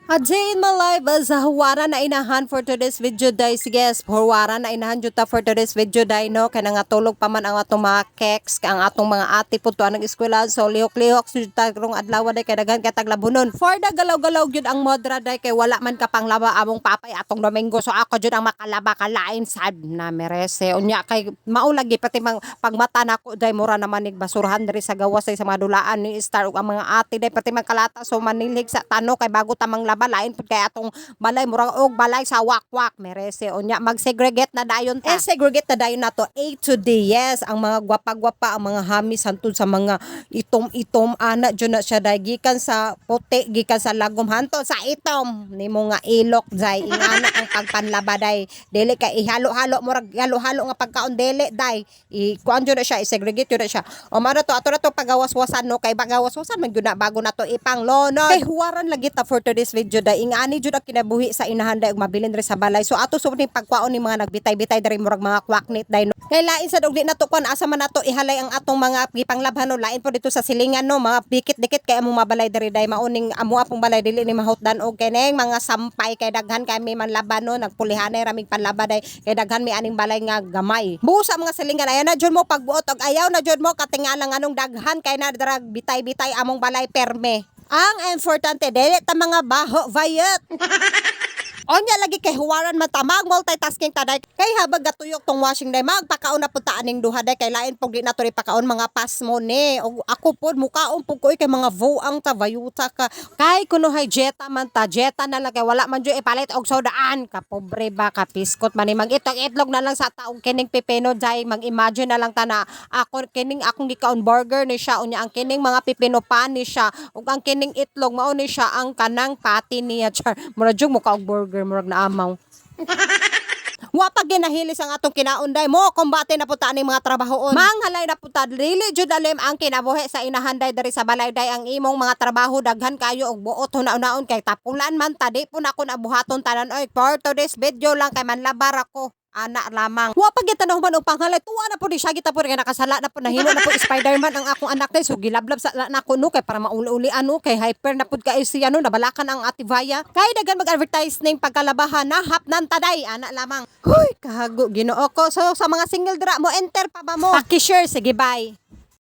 A day in my life as a huwaran na inahan for today's video day. Yes, huwaran na inahan juta for today's video day, no? Kaya nga tulog pa man ang atong mga keks, ang atong mga ate po to ang eskwela. So lihok-lihok juta rong adlaw day kay daghan kay taglabunon. For the galaw-galaw gyud ang modra day kay wala man ka panglaba among papay atong Domingo. So ako jud ang makalaba kalain sad na merese. Unya kay maulagi pati pagmata nako day mura naman nig basurahan diri sa gawas sa mga dulaan ni Star ug ang mga ate day pati magkalata so manilhig sa tano kay bago tamang laba lain pud kay atong balay murag og balay sa wakwak merese unya mag-segregate na dayon ta. Segregate na dayon nato A to D. Yes, ang mga gwapa-gwapa ang mga hamis hantud sa mga itom-itom ana jud na siya day gikan sa puti gikan sa lagom hantud sa itom nimo nga ilok day ingana ang pagpanlaba day dili kay ihalo-halo murag halo-halo nga pagkaon dili day kuan jud na siya i-segregate jud na siya o mara to ato na to pagawas-wasan no kay bagawas-wasan man gyud na bago na to ipanglono kay huwaran lagi ta for today's video day ingani jud ang kinabuhi sa inahan day ug mabilin diri sa balay so ato sub ni pagkwaon ni mga nagbitay-bitay diri murag mga kwaknit day no kay lain sa dugli nato kon asa man nato ihalay ang atong mga gipanglabhan no lain po dito sa silingan no mga dikit-dikit kay among mabalay diri day mauning amo apong balay dili ni mahutdan og keneng mga sampay kay daghan kay may manlaban no nagpulihanay raming panlaba day kay daghan may aning balay nga gamay busa mga silingan ayan na jud mo pagbuot og ayaw na jud mo katingalang anong daghan kay na drag bitay-bitay among balay perme. Ang importante, dili ta mga baho, vayet. Onya lagi kay huwaran matamag multitasking taday kay habag gatuyok tong washing day magpakaon na pud ta aning duha day kay lain pug di nato ri pakaon mga pasmo ni og ako pud mukaon pug koy kay mga voang ta vayuta ka kay kuno hay jeta man ta jeta na lang kay wala man jud ipalit og sodaan ka pobre ba ka piskot man ni mag-itlog na lang sa taong kining pipino day mag-imagine na lang ta na ako kining akong gikaon burger ni siya unya ang kining mga pipino pan ni siya ug ang kining itlog mao ni siya ang kanang patty niya char mura jud muka og burger murag na amaw. Wa pa ginahilis ang atong kinaunday mo kumbate na puta ning mga trabahoon. Manghalay na puta dili jud alim ang kinabuhi sa inahanday diri sa balay day ang imong mga trabaho daghan kayo og buot hunaon-naon kay tapulan man ta di po na ko nabuhaton tanan oy for today's video lang kay manlabar ako. Anak lamang. Wa pa kita man og panghalay. Tuwa na po di siya kita po kay nakasala na po nahimo na po Spider-Man ang akong anak day. So gilablab sa na ko no kay para mauli-uli ano kay hyper na pud kay siya no nabalakan ang Ativaya. Kay dagan mag-advertise ning pagkalabahan na hapnan taday anak lamang. Huy kahago Ginoo ko. So sa mga single dra mo enter pa ba mo? Paki-share sige bye.